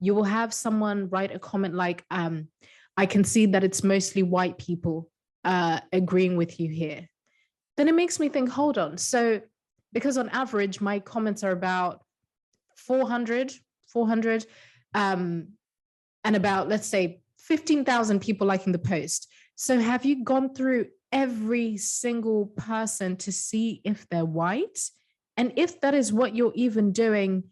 you will have someone write a comment like, I can see that it's mostly white people agreeing with you here. Then it makes me think, hold on. So, because on average, my comments are about 400, and about, let's say, 15,000 people liking the post. So have you gone through every single person to see if they're white? And if that is what you're even doing,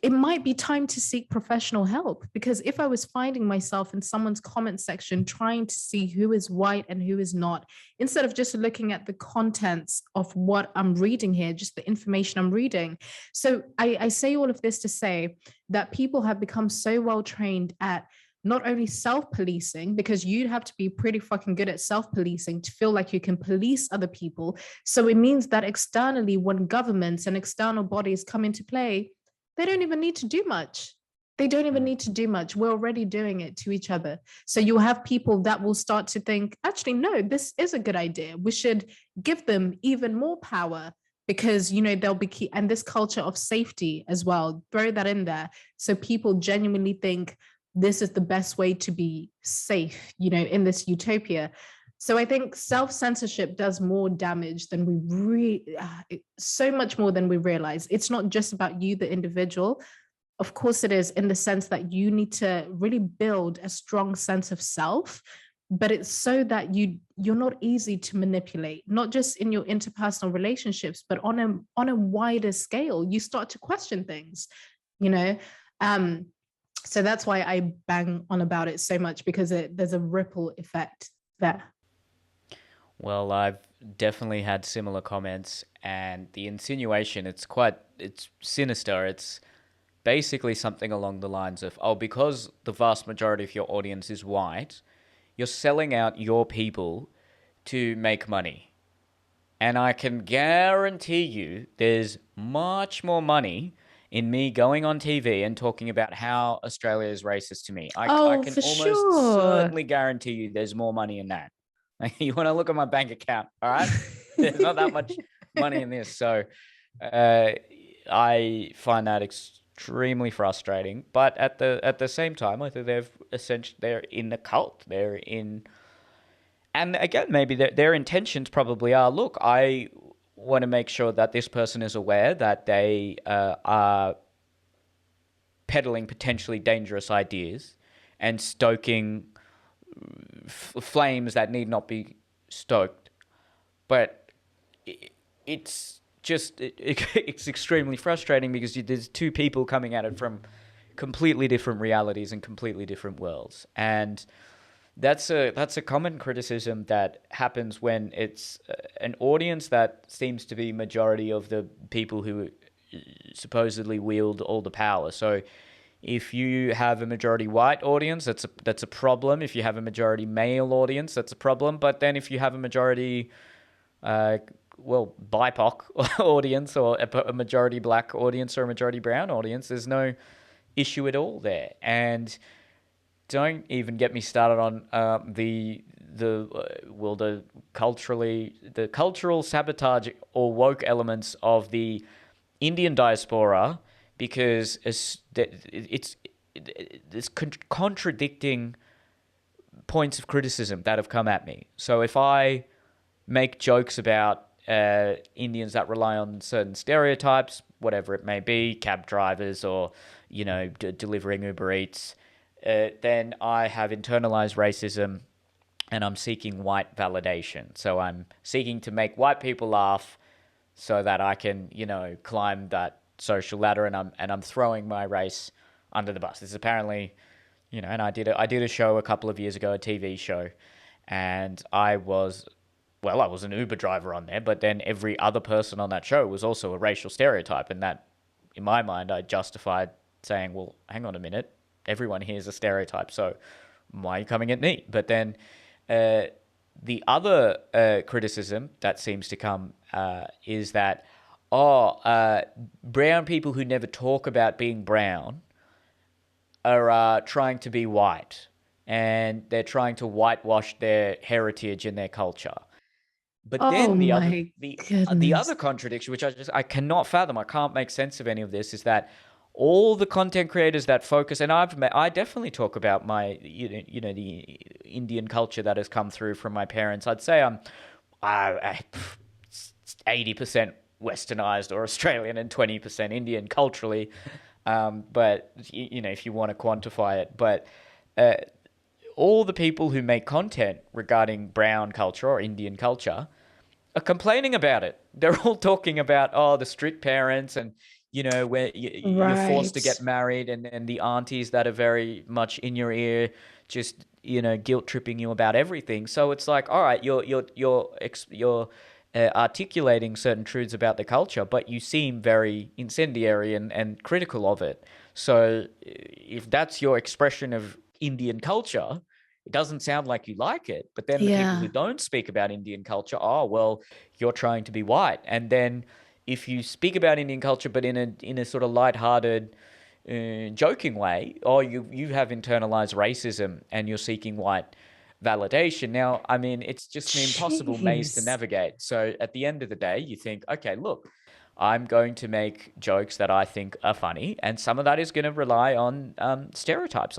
it might be time to seek professional help. Because if I was finding myself in someone's comment section trying to see who is white and who is not, instead of just looking at the contents of what I'm reading here, just the information I'm reading. So I say all of this to say that people have become so well trained at not only self-policing, because you'd have to be pretty fucking good at self-policing to feel like you can police other people. So it means that externally, when governments and external bodies come into play, they don't even need to do much. They don't even need to do much. We're already doing it to each other. So you'll have people that will start to think, actually, no, this is a good idea. We should give them even more power because, you know, they'll be key. And this culture of safety as well, throw that in there. So people genuinely think this is the best way to be safe, you know, in this utopia. So I think self-censorship does more damage than so much more than we realize. It's not just about you, the individual. Of course it is, in the sense that you need to really build a strong sense of self, but it's so that you're not easy to manipulate, not just in your interpersonal relationships, but on a wider scale. You start to question things, you know. So that's why I bang on about it so much, because there's a ripple effect there. Well, I've definitely had similar comments, and the insinuation, it's sinister. It's basically something along the lines of, oh, because the vast majority of your audience is white, you're selling out your people to make money. And I can guarantee you there's much more money in me going on TV and talking about how Australia is racist to me. I can For almost sure. certainly guarantee you there's more money in that. You want to look at my bank account, all right? There's not that much money in this. So I find that extremely frustrating. But at the same time, I think they're in the cult. And again, maybe their intentions probably are, look, I want to make sure that this person is aware that they are peddling potentially dangerous ideas and stoking flames that need not be stoked. But it's just it's extremely frustrating because there's two people coming at it from completely different realities and completely different worlds. And that's a common criticism that happens when it's an audience that seems to be majority of the people who supposedly wield all the power. So if you have a majority white audience, that's a problem. If you have a majority male audience, that's a problem. But then if you have a majority, BIPOC audience, or a majority black audience or a majority brown audience, there's no issue at all there. And don't even get me started on the cultural sabotage or woke elements of the Indian diaspora, because it's contradicting points of criticism that have come at me. So if I make jokes about Indians that rely on certain stereotypes, whatever it may be, cab drivers or delivering Uber Eats, then I have internalized racism and I'm seeking white validation. So I'm seeking to make white people laugh so that I can, climb that social ladder, and I'm throwing my race under the bus. This is apparently, and I did a show a couple of years ago, a TV show, and I was an Uber driver on there, but then every other person on that show was also a racial stereotype, and that, in my mind, I justified saying, well, hang on a minute, everyone here is a stereotype, so why are you coming at me? But then the other criticism that seems to come is that, brown people who never talk about being brown are trying to be white, and they're trying to whitewash their heritage and their culture. But Oh then my the other goodness. contradiction, which I cannot fathom, I can't make sense of any of this, is that all the content creators that focus, and I definitely talk about my, the Indian culture that has come through from my parents. I'd say I'm 80% westernized or Australian and 20% Indian culturally. But if you want to quantify it, but uh, all the people who make content regarding brown culture or Indian culture are complaining about it. They're all talking about, the strict parents, and where you're forced to get Right. married, and the aunties that are very much in your ear, just guilt tripping you about everything. So it's like, all right, you're articulating certain truths about the culture, but you seem very incendiary and critical of it. So if that's your expression of Indian culture, it doesn't sound like you like it. But then the people who Yeah. don't speak about Indian culture, well, you're trying to be white. And then if you speak about Indian culture, but in a sort of lighthearted, joking way, or you have internalized racism and you're seeking white validation. Now, I mean, it's just an impossible maze to Jeez. navigate. So at the end of the day, you think, okay, look, I'm going to make jokes that I think are funny, and some of that is going to rely on stereotypes.